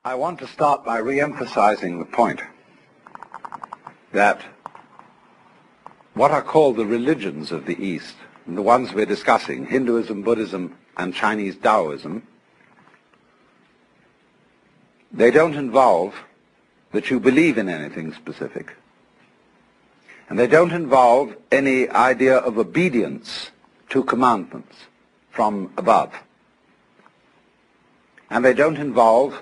I want to start by re-emphasizing the point that what are called the religions of the East, and the ones we're discussing, Hinduism, Buddhism, and Chinese Taoism, they don't involve that you believe in anything specific. And they don't involve any idea of obedience to commandments from above. And they don't involve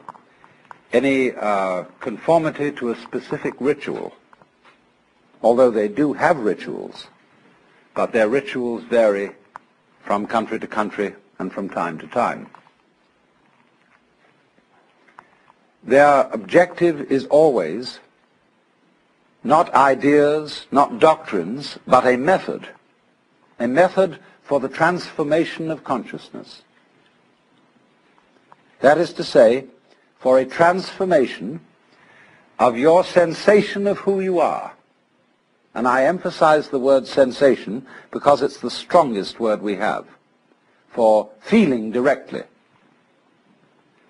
any conformity to a specific ritual, although they do have rituals, but their rituals vary from country to country and from time to time. Their objective is always not ideas, not doctrines, but a method for the transformation of consciousness. That is to say, for a transformation of your sensation of who you are. And I emphasize the word sensation because it's the strongest word we have for feeling directly.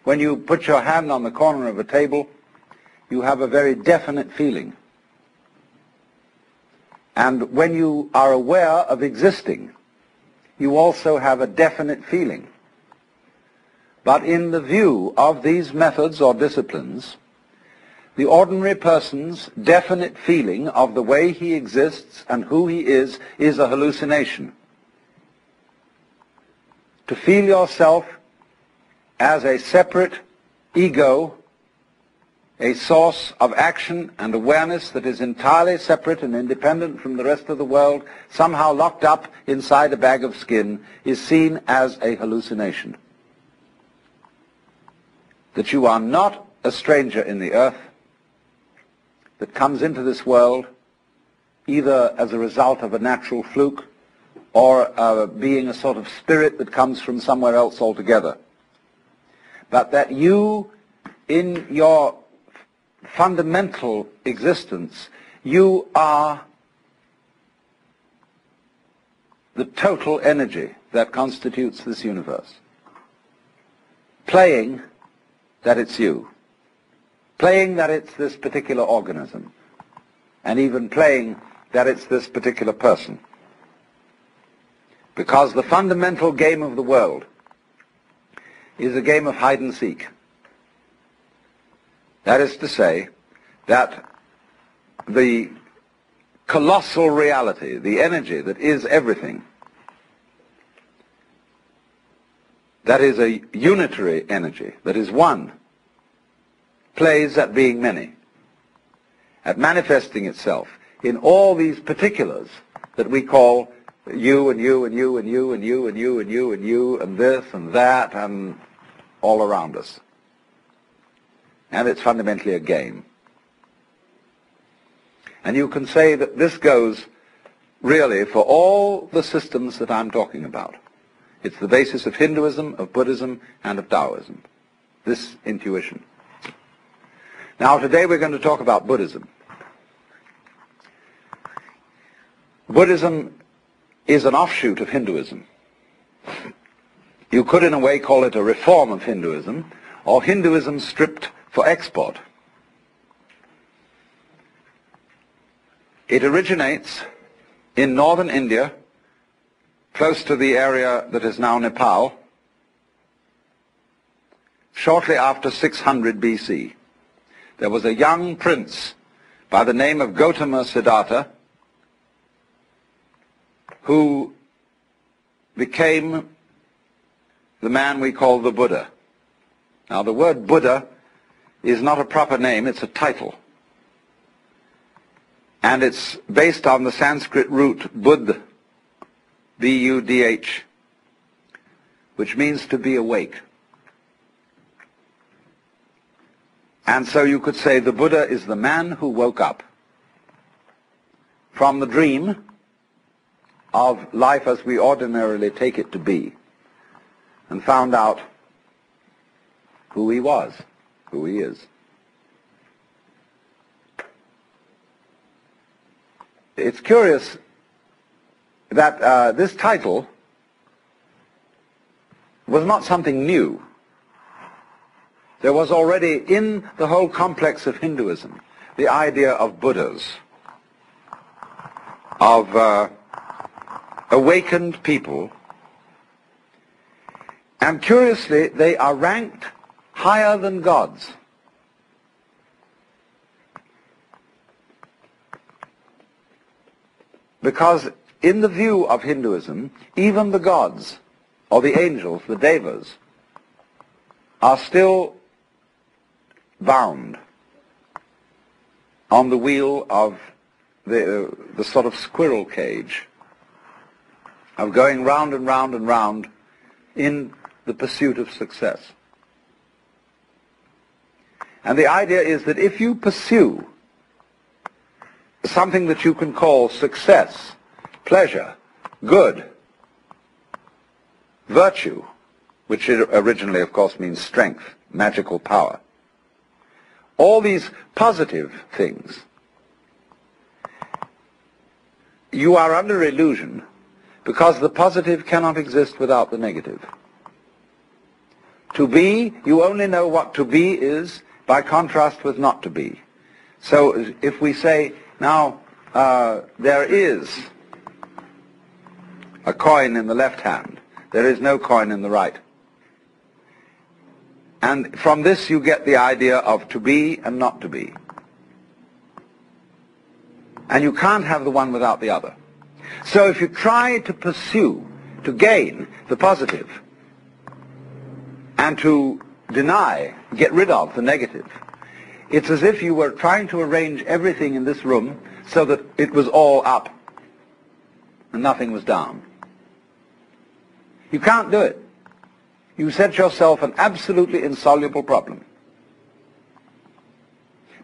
When you put your hand on the corner of a table, you have a very definite feeling. And when you are aware of existing, you also have a definite feeling. But in the view of these methods or disciplines, the ordinary person's definite feeling of the way he exists and who he is a hallucination. To feel yourself as a separate ego, a source of action and awareness that is entirely separate and independent from the rest of the world, somehow locked up inside a bag of skin, is seen as a hallucination. That you are not a stranger in the earth, that comes into this world either as a result of a natural fluke or being a sort of spirit that comes from somewhere else altogether. But that you, in your fundamental existence, you are the total energy that constitutes this universe, playing that it's you, playing that it's this particular organism, and even playing that it's this particular person. Because the fundamental game of the world is a game of hide and seek. That is to say, that the colossal reality, the energy that is everything, that is a unitary energy, that is one, plays at being many, at manifesting itself in all these particulars that we call you and you and you and you and you and you and you and you and this and that and all around us. And it's fundamentally a game. And you can say that this goes really for all the systems that I'm talking about. It's the basis of Hinduism, of Buddhism, and of Taoism, this intuition. Now today we're going to talk about Buddhism. Buddhism is an offshoot of Hinduism. You could in a way call it a reform of Hinduism, or Hinduism stripped for export. It originates in northern India, close to the area that is now Nepal, shortly after 600 BC. There was a young prince by the name of Gautama Siddhartha who became the man we call the Buddha. Now the word Buddha is not a proper name, it's a title. And it's based on the Sanskrit root buddh, B-U-D-H, which means to be awake. And so you could say the Buddha is the man who woke up from the dream of life as we ordinarily take it to be and found out who he was, who he is. It's curious that this title was not something new. there was already in the whole complex of Hinduism the idea of Buddhas, of awakened people, and curiously they are ranked higher than gods. Because in the view of Hinduism, even the gods, or the angels, the devas, are still bound on the wheel of the sort of squirrel cage of going round and round and round in the pursuit of success. And the idea is that if you pursue something that you can call success, pleasure, good, virtue, which originally, of course, means strength, magical power, all these positive things, you are under illusion because the positive cannot exist without the negative. To be, you only know what to be is by contrast with not to be. So if we say, now, there is a coin in the left hand, there is no coin in the right. And from this you get the idea of to be and not to be. And you can't have the one without the other. So if you try to pursue, to gain the positive, and to deny, get rid of the negative, it's as if you were trying to arrange everything in this room so that it was all up and nothing was down. You can't do it. You set yourself an absolutely insoluble problem.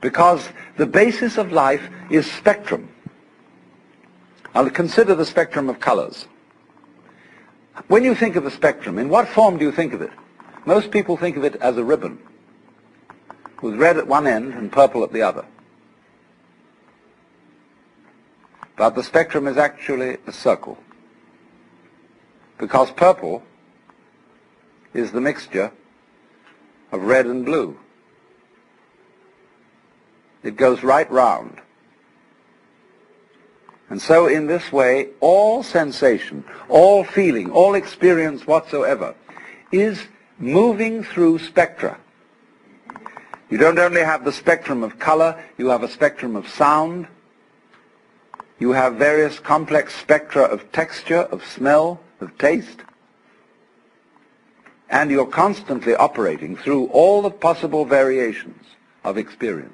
Because the basis of life is spectrum. Now consider the spectrum of colors. When you think of a spectrum, in what form do you think of it? Most people think of it as a ribbon, with red at one end and purple at the other. But the spectrum is actually a circle, because purple is the mixture of red and blue. It goes right round. And so in this way, all sensation, all feeling, all experience whatsoever is moving through spectra. You don't only have the spectrum of color, you have a spectrum of sound, you have various complex spectra of texture, of smell, of taste, and you're constantly operating through all the possible variations of experience.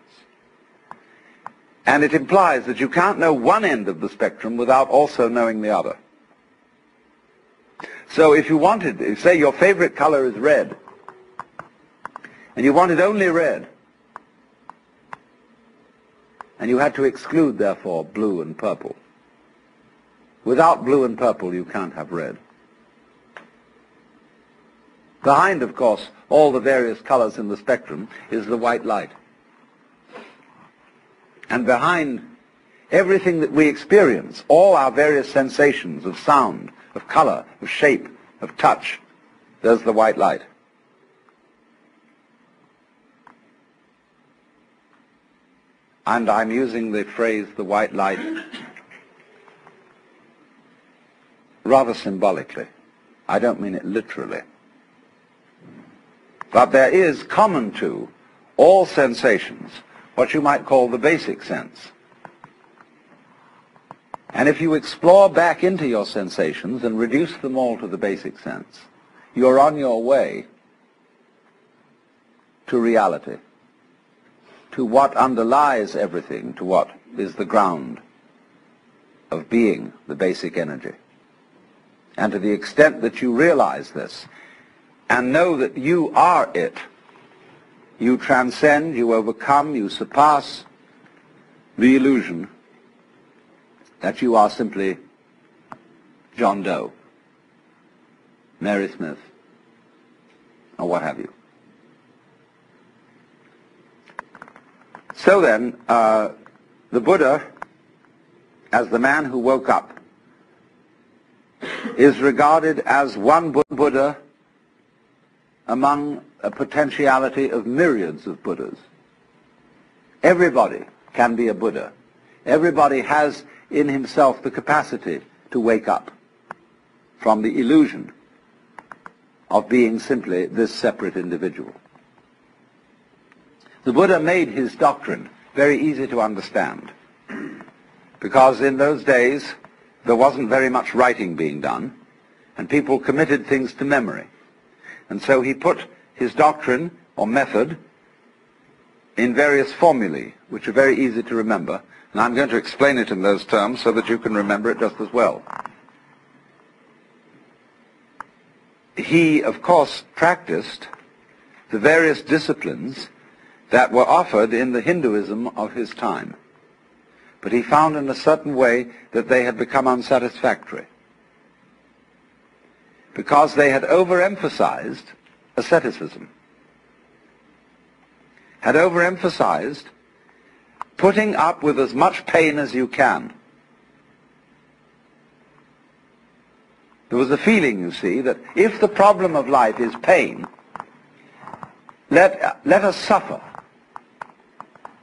And it implies that you can't know one end of the spectrum without also knowing the other. So if you wanted, say your favorite color is red, and you wanted only red, and you had to exclude, therefore, blue and purple. Without blue and purple, you can't have red. Behind, of course, all the various colors in the spectrum is the white light. And behind everything that we experience, all our various sensations of sound, of color, of shape, of touch, there's the white light. And I'm using the phrase, the white light, rather symbolically. I don't mean it literally. But there is common to all sensations what you might call the basic sense. And if you explore back into your sensations and reduce them all to the basic sense, you're on your way to reality, to what underlies everything, to what is the ground of being, the basic energy. And to the extent that you realize this and know that you are it, you transcend, you overcome, you surpass the illusion that you are simply John Doe, Mary Smith, or what have you. So then, the Buddha, as the man who woke up, is regarded as one Buddha among a potentiality of myriads of Buddhas. Everybody can be a Buddha. Everybody has in himself the capacity to wake up from the illusion of being simply this separate individual. The Buddha made his doctrine very easy to understand, because in those days there wasn't very much writing being done, and people committed things to memory. And so he put his doctrine or method in various formulae, which are very easy to remember, and I'm going to explain it in those terms so that you can remember it just as well. He, of course, practiced the various disciplines that were offered in the Hinduism of his time, but he found in a certain way that they had become unsatisfactory, because they had overemphasized asceticism, had overemphasized putting up with as much pain as you can. There was a feeling, you see, that if the problem of life is pain, let us suffer.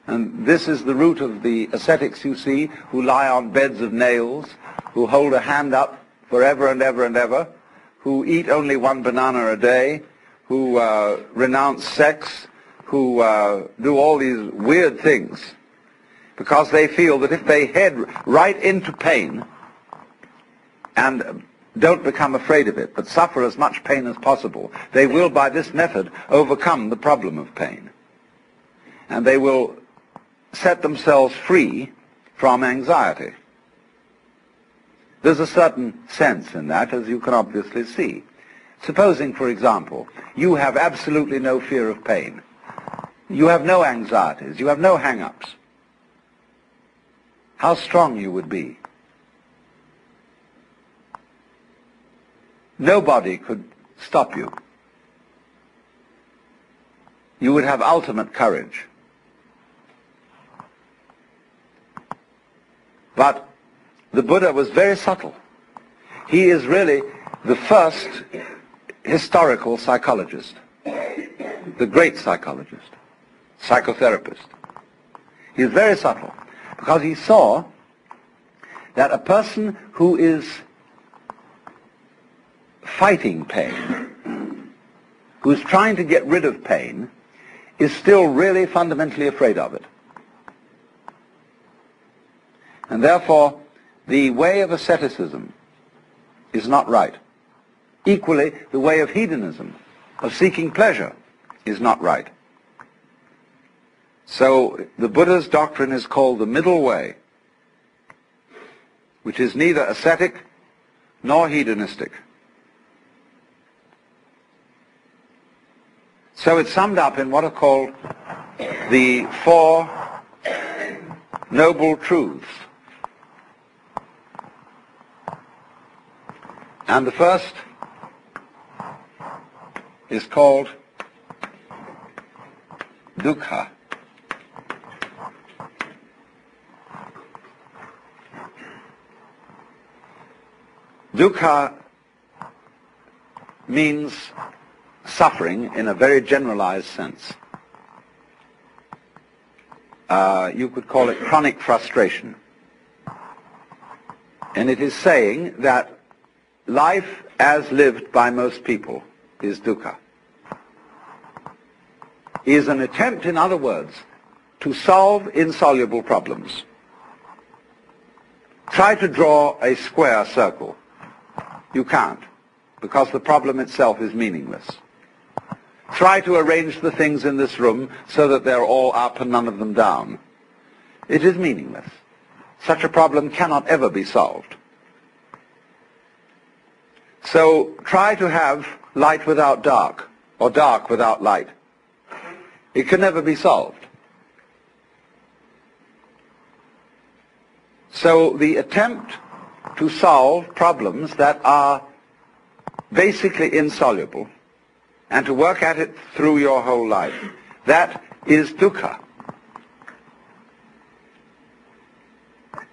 And this is the root of the ascetics, you see, who lie on beds of nails, who hold a hand up forever and ever and ever, who eat only one banana a day, who renounce sex, who do all these weird things, because they feel that if they head right into pain and don't become afraid of it, but suffer as much pain as possible, they will, by this method, overcome the problem of pain. And they will set themselves free from anxiety. There's a certain sense in that, as you can obviously see. Supposing, for example, you have absolutely no fear of pain. You have no anxieties. You have no hang-ups. How strong you would be. Nobody could stop you. You would have ultimate courage. But the Buddha was very subtle. He is really the first historical psychologist, the great psychologist, psychotherapist. He is very subtle because he saw that a person who is fighting pain, who is trying to get rid of pain, is still really fundamentally afraid of it. And therefore, the way of asceticism is not right. Equally, the way of hedonism, of seeking pleasure, is not right. So the Buddha's doctrine is called the middle way, which is neither ascetic nor hedonistic. So it's summed up in what are called the Four Noble Truths. And the first is called dukkha. Dukkha means suffering in a very generalized sense. You could call it chronic frustration. And it is saying that life as lived by most people is dukkha. Is an attempt, in other words, to solve insoluble problems. Try to draw a square circle. You can't, because the problem itself is meaningless. Try to arrange the things in this room so that they're all up and none of them down. It is meaningless. Such a problem cannot ever be solved. So try to have light without dark, or dark without light. It can never be solved. So the attempt to solve problems that are basically insoluble and to work at it through your whole life, that is dukkha.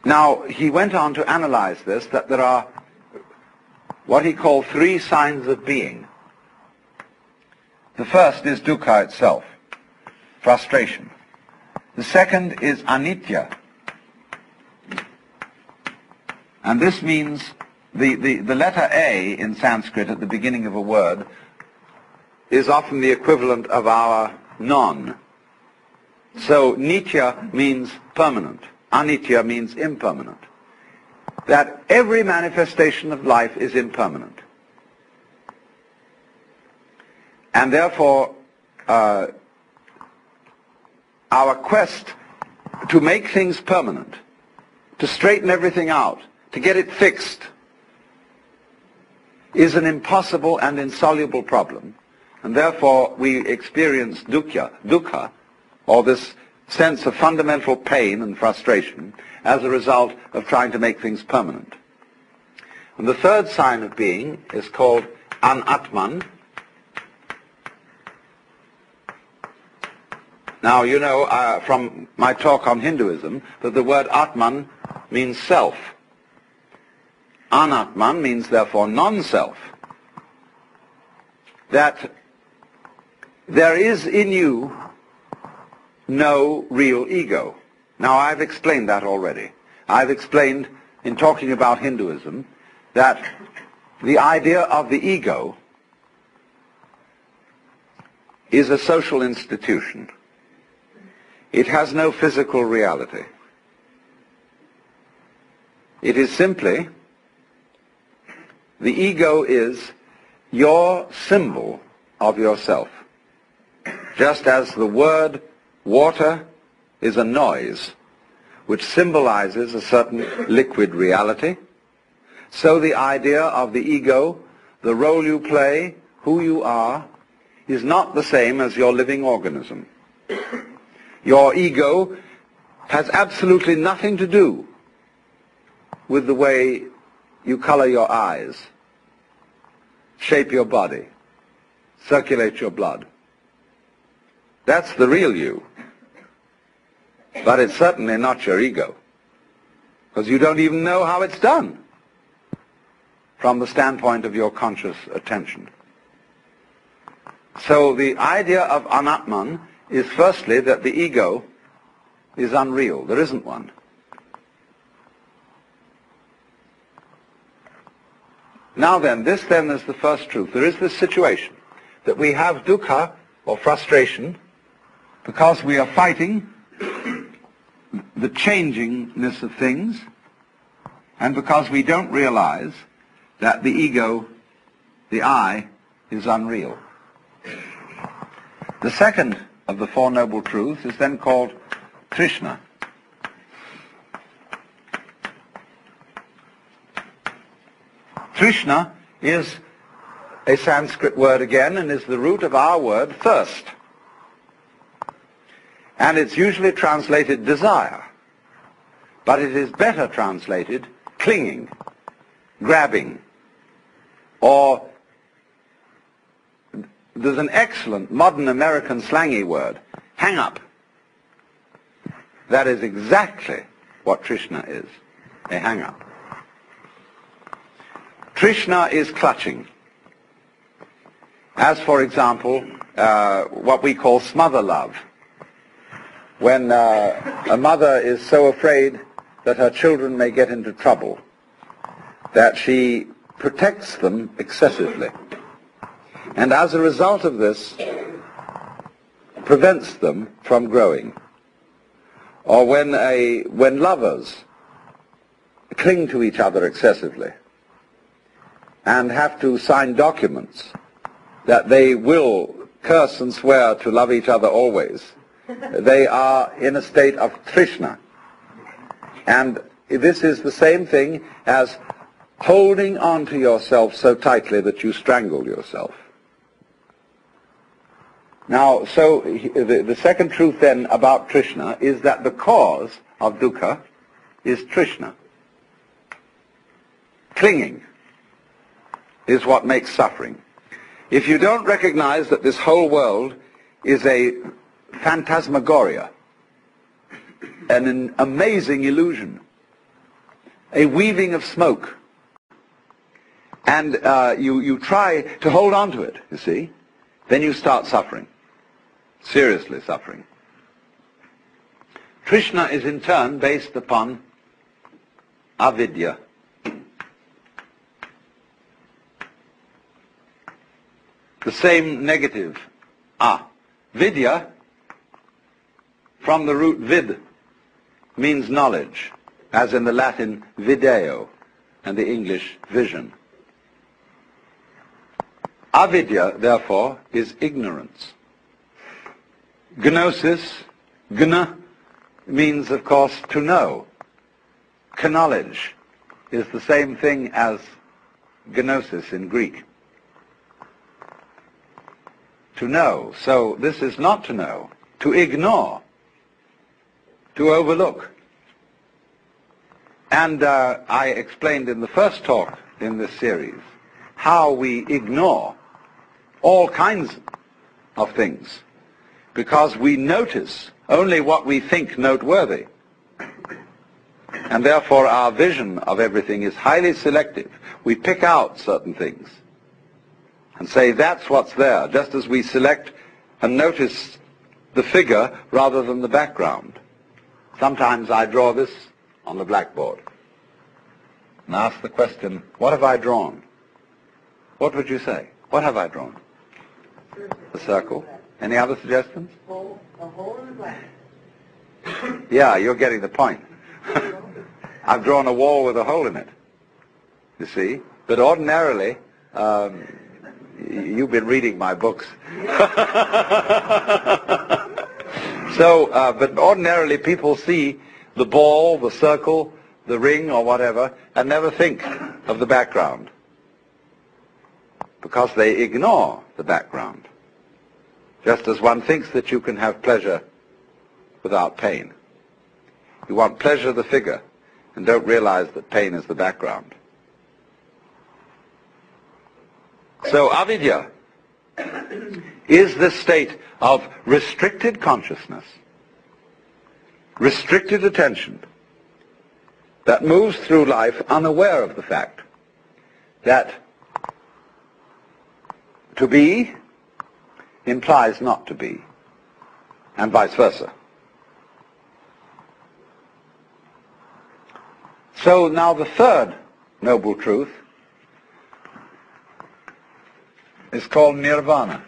Now, he went on to analyze this, that there are what he called three signs of being. The first is dukkha itself, frustration. The second is anitya. And this means the letter A in Sanskrit at the beginning of a word is often the equivalent of our non. So nitya means permanent. Anitya means impermanent. That every manifestation of life is impermanent. And therefore, our quest to make things permanent, to straighten everything out, to get it fixed, is an impossible and insoluble problem. And therefore, we experience dukkha, or this sense of fundamental pain and frustration, as a result of trying to make things permanent. And the third sign of being is called anatman. Now, you know from my talk on Hinduism that the word atman means self. Anatman means therefore non-self. That there is in you no real ego. Now, I've explained that already. I've explained in talking about Hinduism that the idea of the ego is a social institution. It has no physical reality. It is simply, the ego is your symbol of yourself. Just as the word water is a noise which symbolizes a certain liquid reality, so the idea of the ego, the role you play, who you are, is not the same as your living organism. Your ego has absolutely nothing to do with the way you color your eyes, shape your body, circulate your blood. That's the real you. But it's certainly not your ego, because you don't even know how it's done from the standpoint of your conscious attention. So the idea of anatman is firstly that the ego is unreal. There isn't one. Now then, this then is the first truth. There is this situation that we have dukkha, or frustration, because we are fighting the changingness of things, and because we don't realize that the ego, the I, is unreal. The second of the Four Noble Truths is then called Trishna. Trishna is a Sanskrit word again, and is the root of our word thirst. And it's usually translated desire, but it is better translated clinging, grabbing, or there's an excellent modern American slangy word, hang up. That is exactly what Trishna is, a hang up. Trishna is clutching. As, for example, what we call smother love. When a mother is so afraid that her children may get into trouble that she protects them excessively. And as a result of this, prevents them from growing. Or when lovers cling to each other excessively and have to sign documents that they will curse and swear to love each other always, they are in a state of trishna. And this is the same thing as holding on to yourself so tightly that you strangle yourself. Now, so the second truth then about Trishna is that the cause of dukkha is Trishna. Clinging is what makes suffering. If you don't recognize that this whole world is a phantasmagoria, an amazing illusion, a weaving of smoke, and you try to hold on to it, you see, then you start suffering, seriously suffering. Trishna is in turn based upon avidya. The same negative, vidya, from the root vid, means knowledge, as in the Latin video and the English vision. Avidya, therefore, is ignorance. Gnosis, gna, means, of course, to know. Knowledge is the same thing as gnosis in Greek. To know. So this is not to know, to ignore, to overlook. And I explained in the first talk in this series how we ignore all kinds of things because we notice only what we think noteworthy. And therefore our vision of everything is highly selective. We pick out certain things and say that's what's there, just as we select and notice the figure rather than the background. Sometimes I draw this on the blackboard and ask the question, what have I drawn? What would you say? What have I drawn? A circle. Any other suggestions? A hole in the glass. Yeah, you're getting the point. I've drawn a wall with a hole in it, you see. But ordinarily, you've been reading my books. But ordinarily people see the ball, the circle, the ring or whatever, and never think of the background because they ignore the background. Just as one thinks that you can have pleasure without pain. You want pleasure of the figure and don't realize that pain is the background. So avidya is this state of restricted consciousness, restricted attention, that moves through life unaware of the fact that to be implies not to be, and vice versa. So now the third noble truth is called nirvana.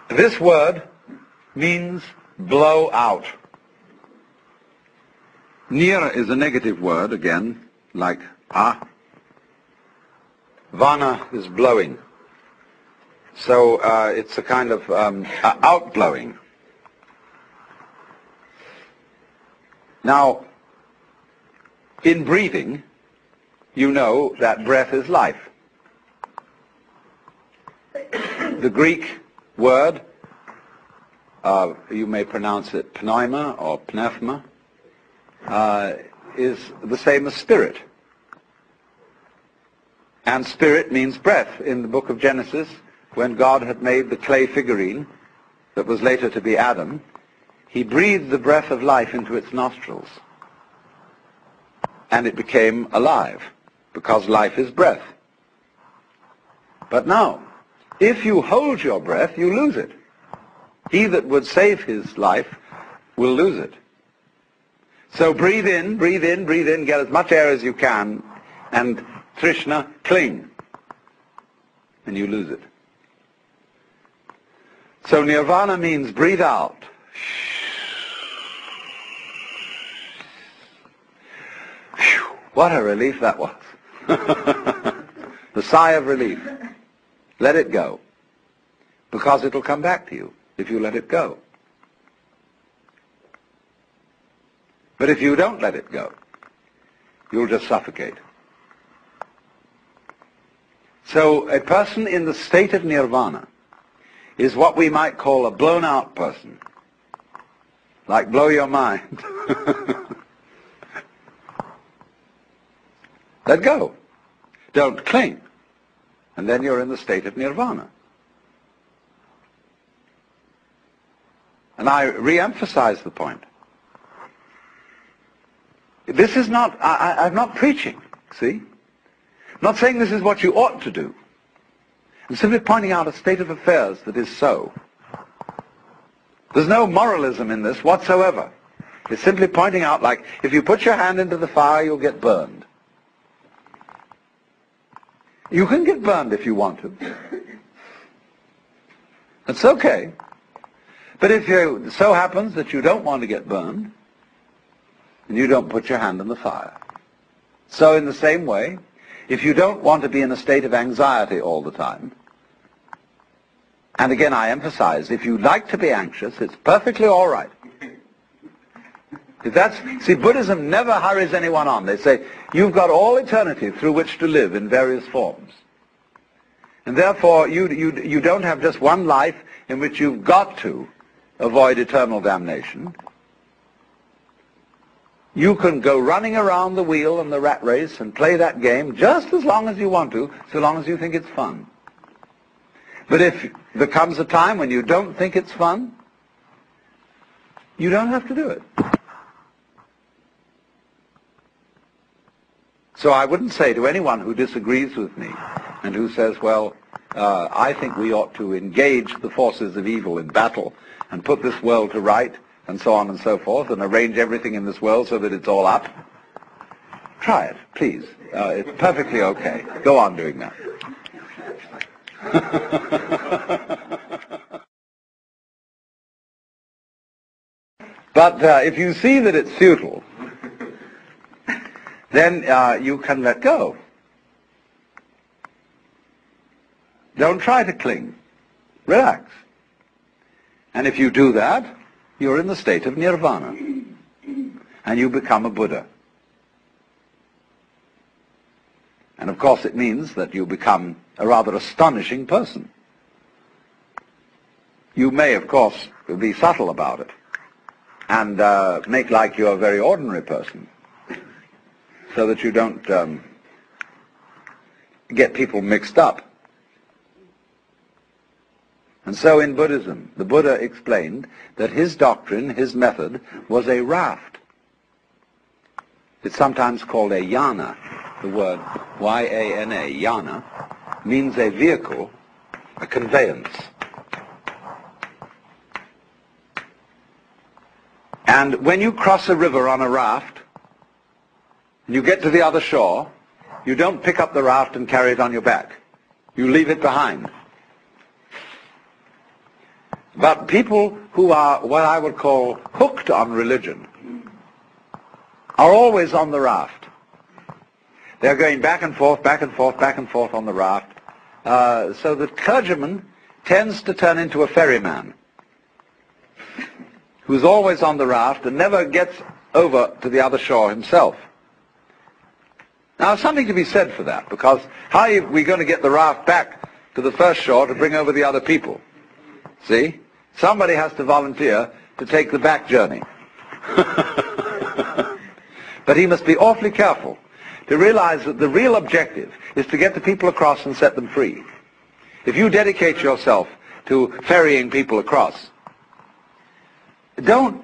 This word means blow out. Nira is a negative word, again, like Vana is blowing. So it's a kind of outblowing. Now, in breathing, you know that breath is life. The Greek word, you may pronounce it pneuma or pneuma, is the same as spirit. And spirit means breath. In the book of Genesis, when God had made the clay figurine that was later to be Adam, he breathed the breath of life into its nostrils. And it became alive, because life is breath. But now, if you hold your breath, you lose it. He that would save his life will lose it. So breathe in, breathe in, breathe in, get as much air as you can, and Trishna, cling, and you lose it. So nirvana means breathe out. What a relief that was. The sigh of relief. Let it go. Because it'll come back to you if you let it go. But if you don't let it go, you'll just suffocate. So a person in the state of nirvana is what we might call a blown out person. Like blow your mind. Let go. Don't cling. And then you're in the state of nirvana. And I re-emphasize the point. This is not, I'm not preaching, see? I'm not saying this is what you ought to do. I'm simply pointing out a state of affairs that is so. There's no moralism in this whatsoever. It's simply pointing out, like, if you put your hand into the fire, you'll get burned. You can get burned if you want to. It's okay. But if it so happens that you don't want to get burned, then you don't put your hand in the fire. So in the same way, if you don't want to be in a state of anxiety all the time, and again I emphasize, if you like to be anxious, it's perfectly all right. See, Buddhism never hurries anyone on. They say, you've got all eternity through which to live in various forms. And therefore, you don't have just one life in which you've got to avoid eternal damnation. You can go running around the wheel and the rat race and play that game just as long as you want to, so long as you think it's fun. But if there comes a time when you don't think it's fun, you don't have to do it. So I wouldn't say to anyone who disagrees with me and who says, well, I think we ought to engage the forces of evil in battle and put this world to right and so on and so forth and arrange everything in this world so that it's all up. Try it, please. It's perfectly okay. Go on doing that. But if you see that it's futile, then you can let go. Don't try to cling. Relax. And if you do that, you're in the state of nirvana. And you become a Buddha. And of course it means that you become a rather astonishing person. You may, of course, be subtle about it and make like you're a very ordinary person, so that you don't get people mixed up. And so in Buddhism, the Buddha explained that his doctrine, his method, was a raft. It's sometimes called a yana. The word Y-A-N-A, yana, means a vehicle, a conveyance. And when you cross a river on a raft, and you get to the other shore, you don't pick up the raft and carry it on your back. You leave it behind. But people who are what I would call hooked on religion are always on the raft. They're going back and forth, back and forth, back and forth on the raft. So the clergyman tends to turn into a ferryman who's always on the raft and never gets over to the other shore himself. Now, something to be said for that, because how are we going to get the raft back to the first shore to bring over the other people? See? Somebody has to volunteer to take the back journey. But he must be awfully careful to realize that the real objective is to get the people across and set them free. If you dedicate yourself to ferrying people across, don't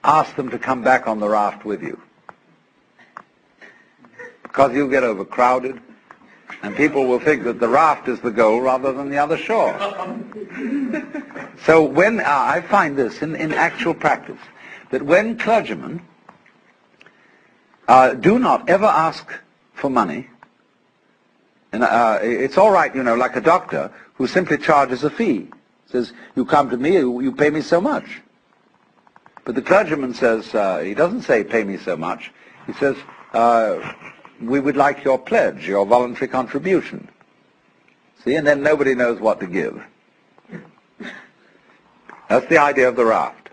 ask them to come back on the raft with you, because you'll get overcrowded and people will think that the raft is the goal rather than the other shore. So when I find this in actual practice, that when clergymen do not ever ask for money, and it's all right, you know, like a doctor who simply charges a fee. Says, you come to me, you pay me so much. But the clergyman says, he doesn't say pay me so much. He says, we would like your pledge, your voluntary contribution. See, and then nobody knows what to give. That's the idea of the raft.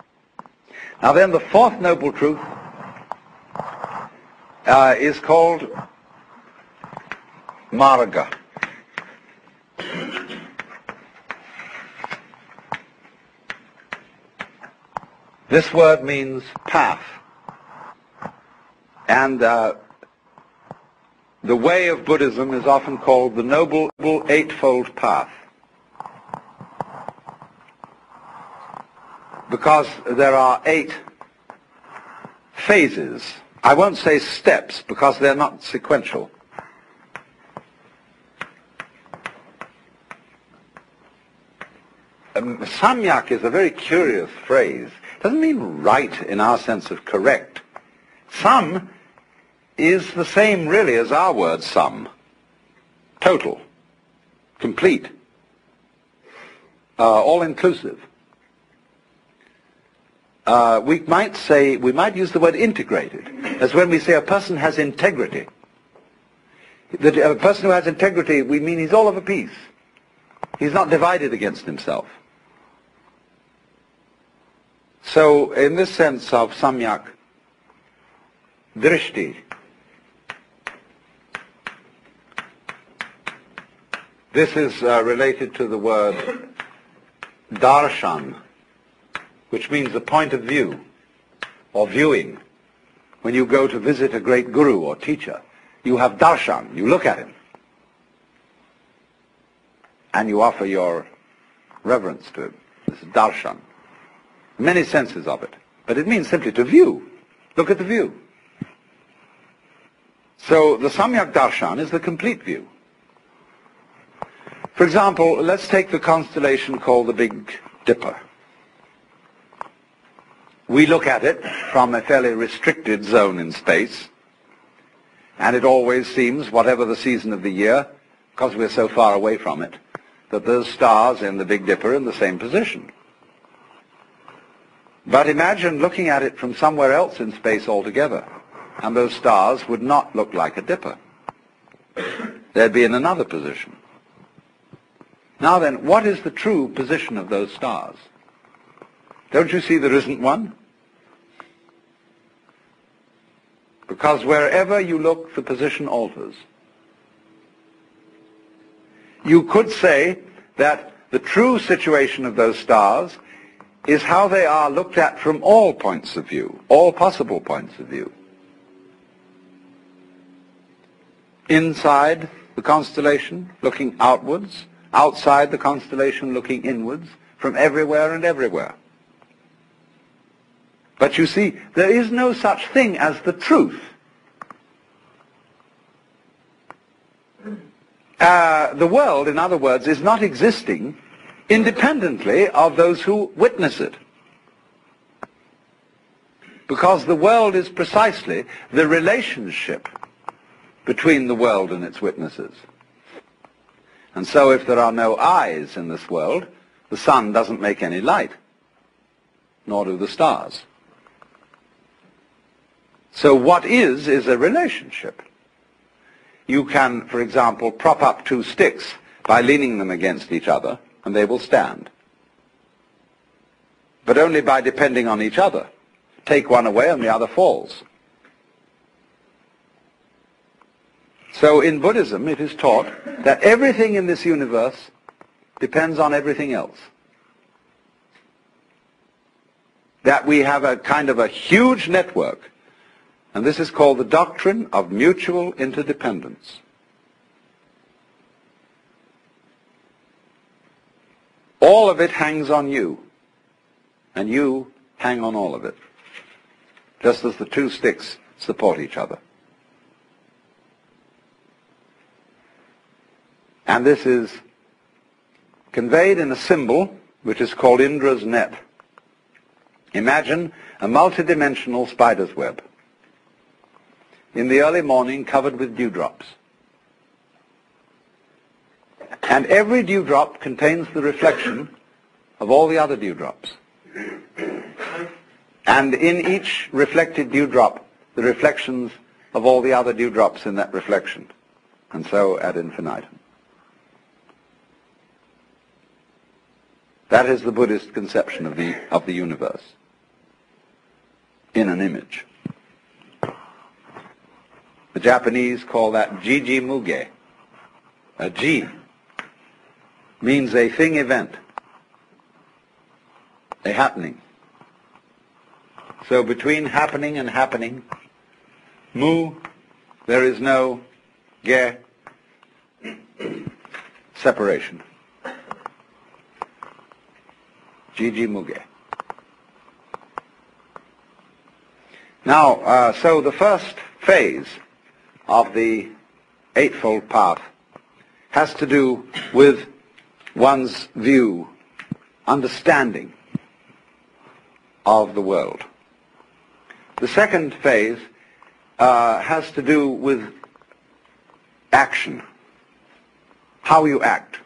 Now then, the fourth noble truth is called marga. This word means path. And the way of Buddhism is often called the Noble Eightfold Path, because there are 8 phases I won't say steps because they're not sequential. Samyak is a very curious phrase. It doesn't mean right in our sense of correct. Sam is the same really as our word sum. Total. Complete. All-inclusive. We might use the word integrated, as when we say a person has integrity. That a person who has integrity, we mean he's all of a piece. He's not divided against himself. So, in this sense of samyak drishti, this is related to the word darshan, which means the point of view, or viewing. When you go to visit a great guru or teacher, you have darshan, you look at him, and you offer your reverence to him. This is darshan. Many senses of it, but it means simply to view. Look at the view. So the samyak darshan is the complete view. For example, let's take the constellation called the Big Dipper. We look at it from a fairly restricted zone in space, and it always seems, whatever the season of the year, because we're so far away from it, that those stars in the Big Dipper are in the same position. But imagine looking at it from somewhere else in space altogether, and those stars would not look like a dipper. They'd be in another position. Now then, what is the true position of those stars? Don't you see there isn't one? Because wherever you look, the position alters. You could say that the true situation of those stars is how they are looked at from all points of view, all possible points of view. Inside the constellation, looking outwards, outside the constellation, looking inwards, from everywhere and everywhere. But you see, there is no such thing as the truth. The world, in other words, is not existing independently of those who witness it. Because the world is precisely the relationship between the world and its witnesses. And so if there are no eyes in this world, the sun doesn't make any light, nor do the stars. So what is a relationship. You can, for example, prop up two sticks by leaning them against each other, and they will stand. But only by depending on each other. Take one away and the other falls. So in Buddhism it is taught that everything in this universe depends on everything else. That we have a kind of a huge network, and this is called the doctrine of mutual interdependence. All of it hangs on you, and you hang on all of it, just as the two sticks support each other. And this is conveyed in a symbol which is called Indra's net. Imagine a multidimensional spider's web in the early morning covered with dewdrops. And every dewdrop contains the reflection of all the other dewdrops. And in each reflected dewdrop, the reflections of all the other dewdrops in that reflection. And so ad infinitum. That is the Buddhist conception of the universe in an image. The Japanese call that jiji muge. A ji means a thing event, a happening. So between happening and happening, mu, there is no ge, separation. Jiji muge. Now, so the first phase of the Eightfold Path has to do with one's view, understanding of the world. The second phase has to do with action, how you act.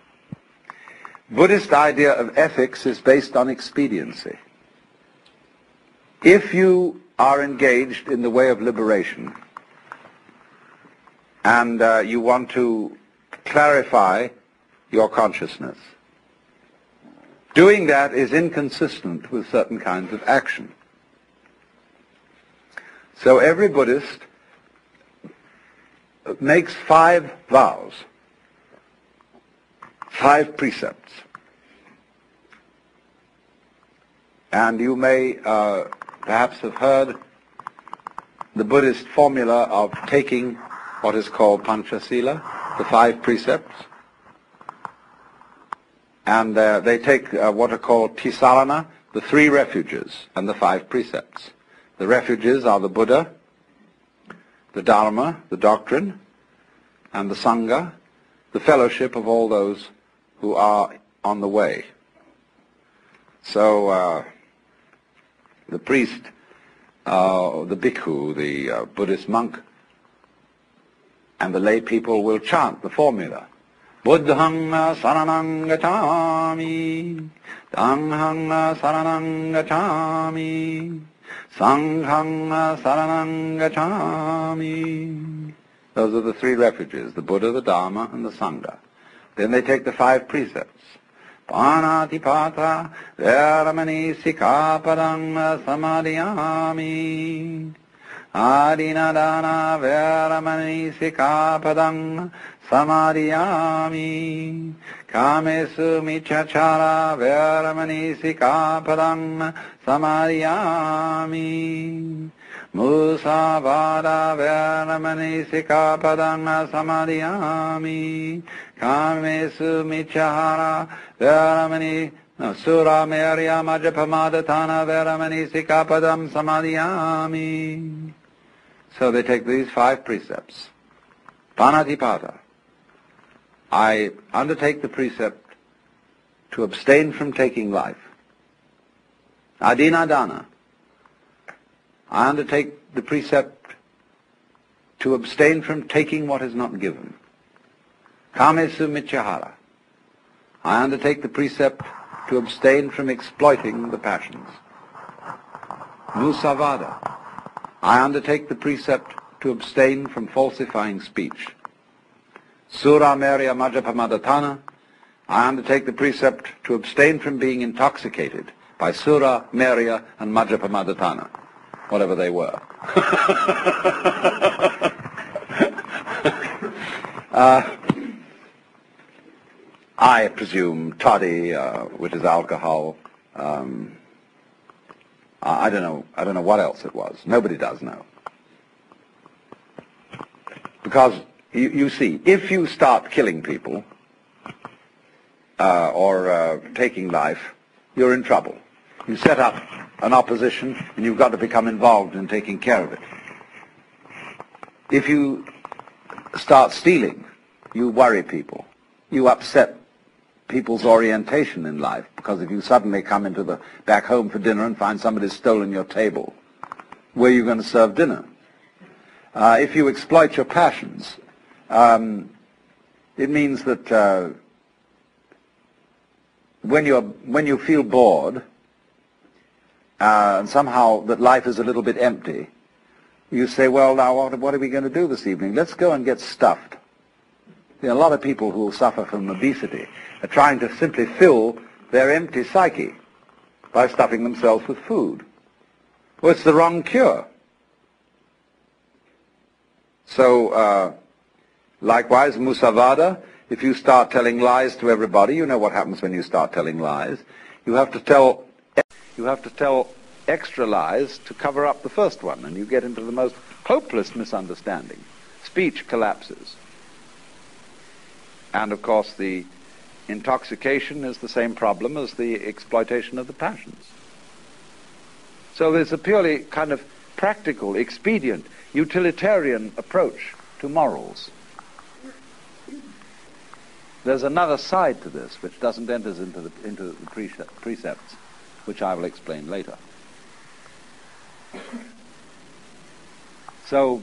Buddhist idea of ethics is based on expediency. If you are engaged in the way of liberation and you want to clarify your consciousness, doing that is inconsistent with certain kinds of action. So every Buddhist makes 5 vows, 5 precepts. And you may perhaps have heard the Buddhist formula of taking what is called Panchasila, the 5 precepts. And they take what are called Tisarana, the 3 refuges, and the 5 precepts. The refuges are the Buddha, the Dharma, the doctrine, and the Sangha, the fellowship of all those who are on the way. So the priest, the bhikkhu, the Buddhist monk, and the lay people will chant the formula. Buddhang saranang gacchami, Dhanghang saranang gacchami, Sanghang saranang gacchami. Those are the 3 refuges, the Buddha, the Dharma, and the Sangha. Then they take the 5 precepts. Panatipata veramani sikapadang samadhiyami. Adinadana veramani sikapadang samadhiyami. Kamesu michachara veramani sikapadang samadhiyami. Musavada veramani sikapadang samadhiyami. Kamesu michahara veramani sura merya majapamadatana veramani sikapadam samadhiyami. So they take these 5 precepts. Panatipata. I undertake the precept to abstain from taking life. Adinadana. I undertake the precept to abstain from taking what is not given. Kamesu michahara. I undertake the precept to abstain from exploiting the passions. Musavada. I undertake the precept to abstain from falsifying speech. Sura merya majapamadatana. I undertake the precept to abstain from being intoxicated by sura, merya, and majapamadatana, whatever they were. I presume toddy, which is alcohol. I don't know what else it was. Nobody does know. Because you see, if you start killing people or taking life, you're in trouble. You set up an opposition, and you've got to become involved in taking care of it. If you start stealing, you worry people. You upset people's orientation in life, because if you suddenly come into the back home for dinner and find somebody's stolen your table, where are you going to serve dinner? If you exploit your passions, it means that when you feel bored, and somehow that life is a little bit empty, you say, well, now what are we going to do this evening? Let's go and get stuffed. There are a lot of people who suffer from obesity are trying to simply fill their empty psyche by stuffing themselves with food. Well, it's the wrong cure. So, likewise, musavada, if you start telling lies to everybody, you know what happens when you start telling lies. You have to tell extra lies to cover up the first one, and you get into the most hopeless misunderstanding. Speech collapses. And, of course, the intoxication is the same problem as the exploitation of the passions. So there's a purely kind of practical, expedient, utilitarian approach to morals. There's another side to this which doesn't enter into the precepts, which I will explain later. So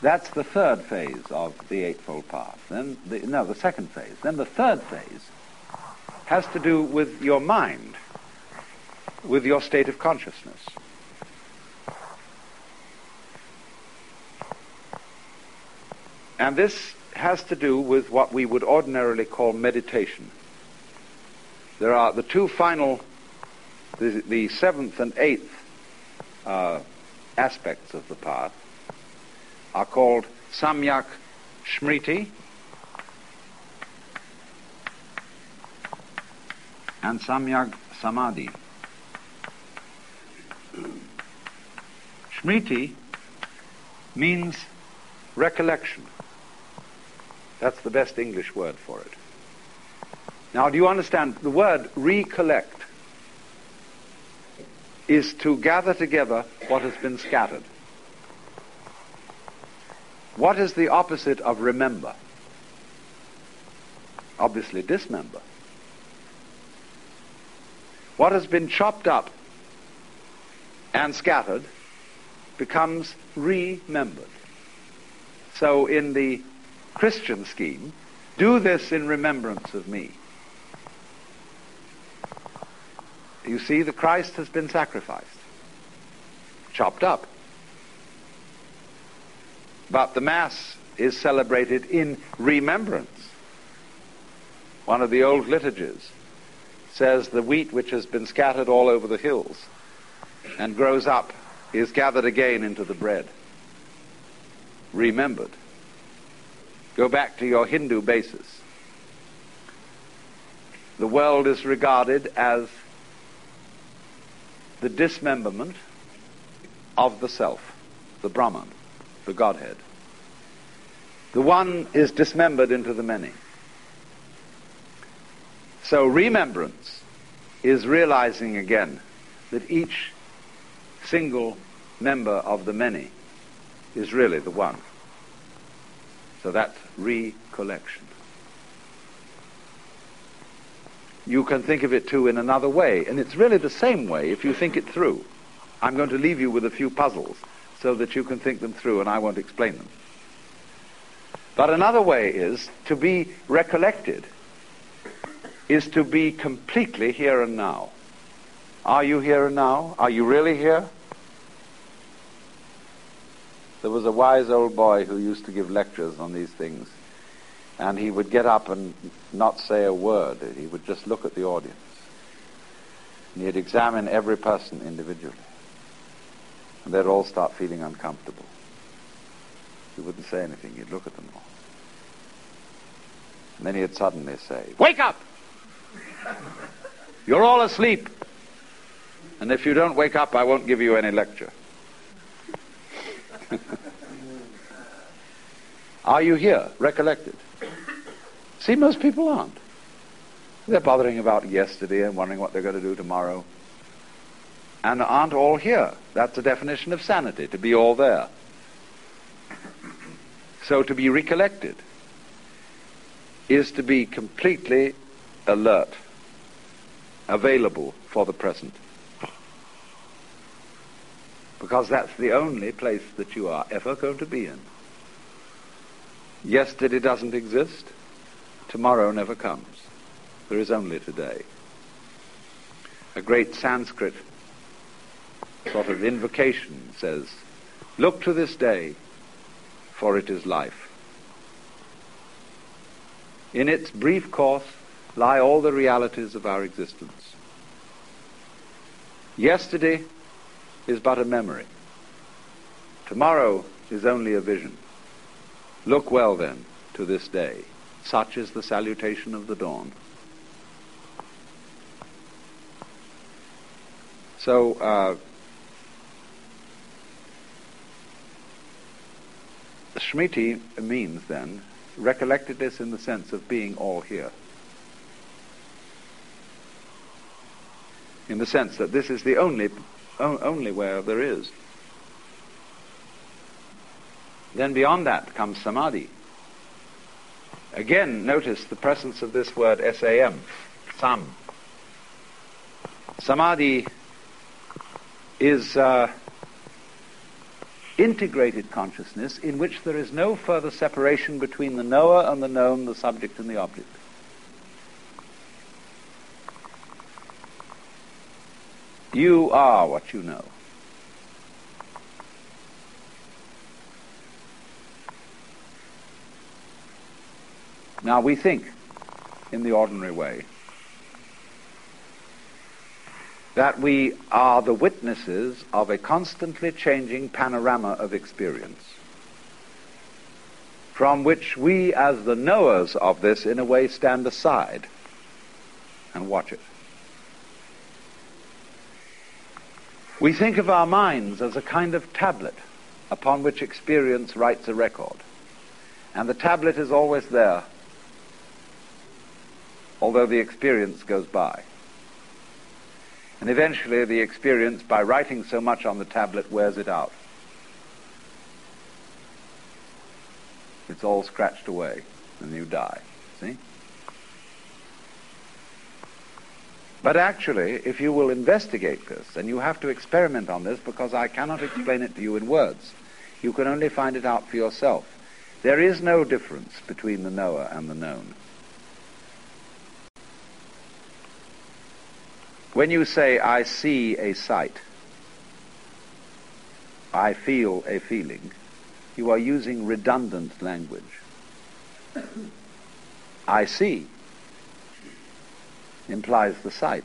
that's the third phase of the Eightfold Path. Then the second phase. Then the third phase has to do with your mind, with your state of consciousness. And this has to do with what we would ordinarily call meditation. There are the two final, the seventh and eighth aspects of the path are called samyak smriti and samyak samadhi. Smriti means recollection. That's the best English word for it. Now, do you understand? The word recollect is to gather together what has been scattered. What is the opposite of remember? Obviously, dismember. What has been chopped up and scattered becomes remembered. So in the Christian scheme, do this in remembrance of me. You see, the Christ has been sacrificed, chopped up. But the Mass is celebrated in remembrance. One of the old liturgies says the wheat which has been scattered all over the hills and grows up is gathered again into the bread. Remembered. Go back to your Hindu basis. The world is regarded as the dismemberment of the self, the Brahman, the Godhead. The one is dismembered into the many. So remembrance is realizing again that each single member of the many is really the one. So that's recollection. You can think of it too in another way, and it's really the same way if you think it through. I'm going to leave you with a few puzzles so that you can think them through, and I won't explain them. But another way is to be recollected, is to be completely here and now. Are you here and now? Are you really here? There was a wise old boy who used to give lectures on these things, and he would get up and not say a word. He would just look at the audience. And he'd examine every person individually. And they'd all start feeling uncomfortable. He wouldn't say anything. He'd look at them all. And then he'd suddenly say, "Wake up! You're all asleep. And if you don't wake up, I won't give you any lecture." Are you here, recollected? See, most people aren't. They're bothering about yesterday and wondering what they're going to do tomorrow. And aren't all here. That's the definition of sanity, to be all there. So to be recollected is to be completely alert, available for the present. Because that's the only place that you are ever going to be in. Yesterday doesn't exist. Tomorrow never comes. There is only today. A great Sanskrit sort of invocation says, "Look to this day, for it is life. In its brief course lie all the realities of our existence. Yesterday is but a memory. Tomorrow is only a vision. Look well, then, to this day. Such is the salutation of the dawn." So, Smriti means, then, recollectedness in the sense of being all here. In the sense that this is the only where there is. Then beyond that comes samadhi. Again, notice the presence of this word S-A-M, sam. Samadhi is integrated consciousness in which there is no further separation between the knower and the known, the subject and the object. You are what you know. Now we think, in the ordinary way, that we are the witnesses of a constantly changing panorama of experience, from which we, as the knowers of this, in a way stand aside and watch it. We think of our minds as a kind of tablet upon which experience writes a record, and the tablet is always there, although the experience goes by. And eventually the experience, by writing so much on the tablet, wears it out. It's all scratched away, and you die. See? But actually, if you will investigate this, and you have to experiment on this because I cannot explain it to you in words, you can only find it out for yourself. There is no difference between the knower and the known. When you say, I see a sight, I feel a feeling, you are using redundant language. I see implies the sight.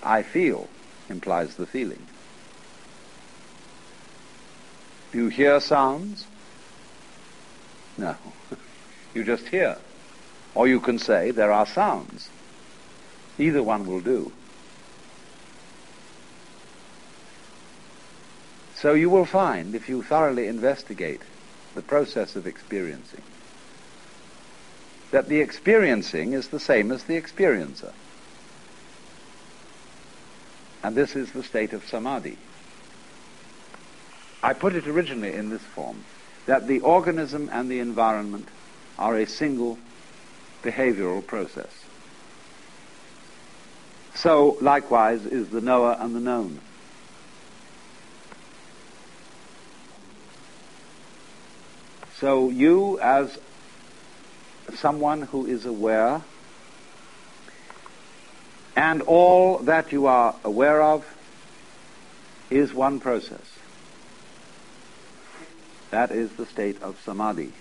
I feel implies the feeling. Do you hear sounds? No. You just hear. Or you can say, there are sounds. Either one will do. So you will find, if you thoroughly investigate the process of experiencing, that the experiencing is the same as the experiencer. And this is the state of samadhi. I put it originally in this form, that the organism and the environment are a single behavioral process. So, likewise, is the knower and the known. So you, as someone who is aware, and all that you are aware of is one process. That is the state of samadhi.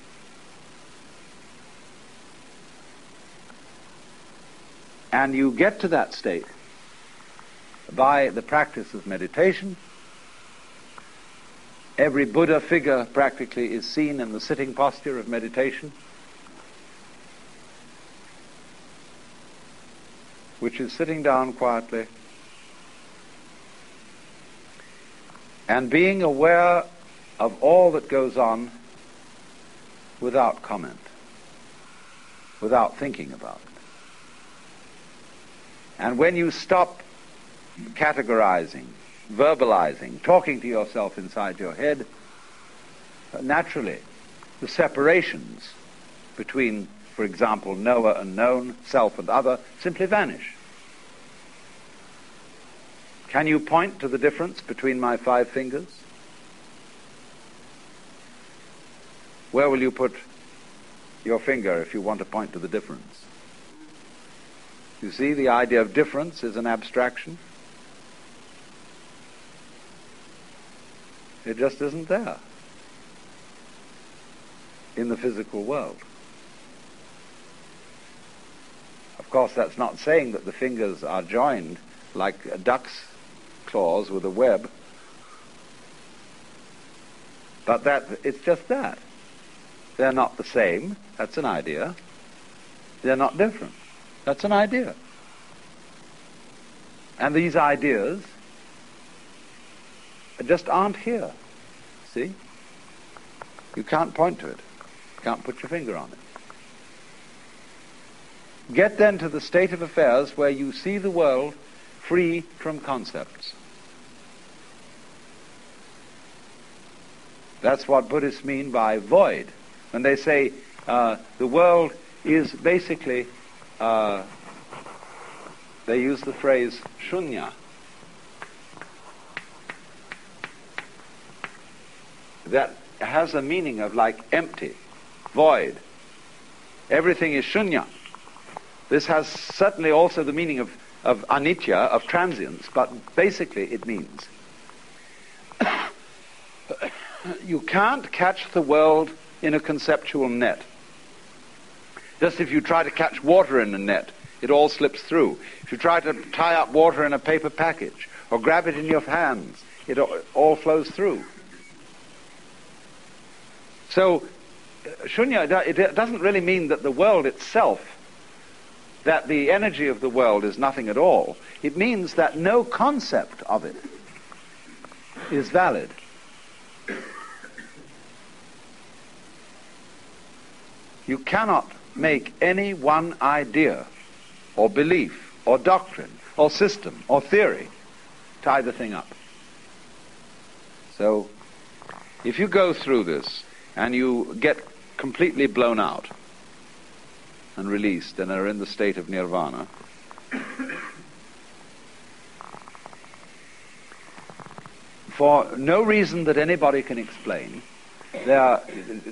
And you get to that state by the practice of meditation. Every Buddha figure practically is seen in the sitting posture of meditation, which is sitting down quietly and being aware of all that goes on without comment, without thinking about it. And when you stop categorizing, verbalizing, talking to yourself inside your head, naturally the separations between, for example, knower and known, self and other, simply vanish. Can you point to the difference between my 5 fingers? Where will you put your finger if you want to point to the difference? You see, the idea of difference is an abstraction. It just isn't there in the physical world. Of course, that's not saying that the fingers are joined like a duck's claws with a web, but that it's just that. They're not the same. That's an idea. They're not different. That's an idea. And these ideas just aren't here. See? You can't point to it. You can't put your finger on it. Get then to the state of affairs where you see the world free from concepts. That's what Buddhists mean by void. When they say the world is basically, they use the phrase shunya. That has a meaning of like empty, void. Everything is shunya. This has certainly also the meaning of anitya, of transience, but basically it means you can't catch the world in a conceptual net. Just if you try to catch water in a net, it all slips through. If you try to tie up water in a paper package or grab it in your hands, it all flows through. So, shunya, it doesn't really mean that the world itself, that the energy of the world is nothing at all. It means that no concept of it is valid. You cannot make any one idea or belief or doctrine or system or theory tie the thing up. So, if you go through this and you get completely blown out and released and are in the state of nirvana, for no reason that anybody can explain,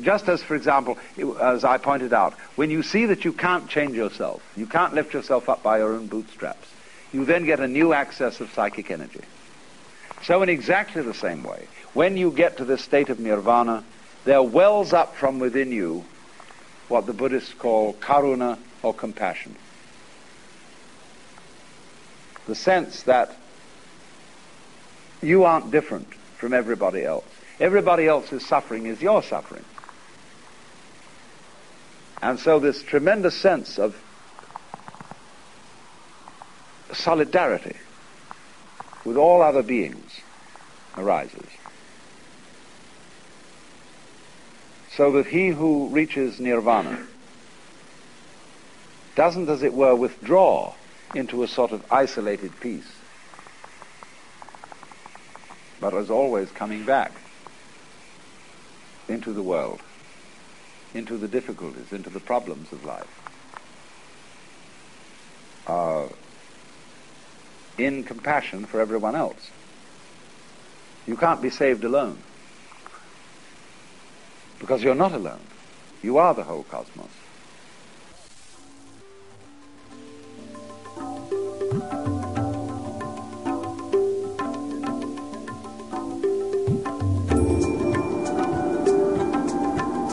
just as, for example, as I pointed out, when you see that you can't change yourself, you can't lift yourself up by your own bootstraps, you then get a new access of psychic energy. So in exactly the same way, when you get to this state of nirvana, there wells up from within you what the Buddhists call karuna, or compassion. The sense that you aren't different from everybody else. Everybody else's suffering is your suffering. And so this tremendous sense of solidarity with all other beings arises. So that he who reaches nirvana doesn't, as it were, withdraw into a sort of isolated peace, but is always coming back into the world, into the difficulties, into the problems of life, in compassion for everyone else. You can't be saved alone, because you're not alone. You are the whole cosmos.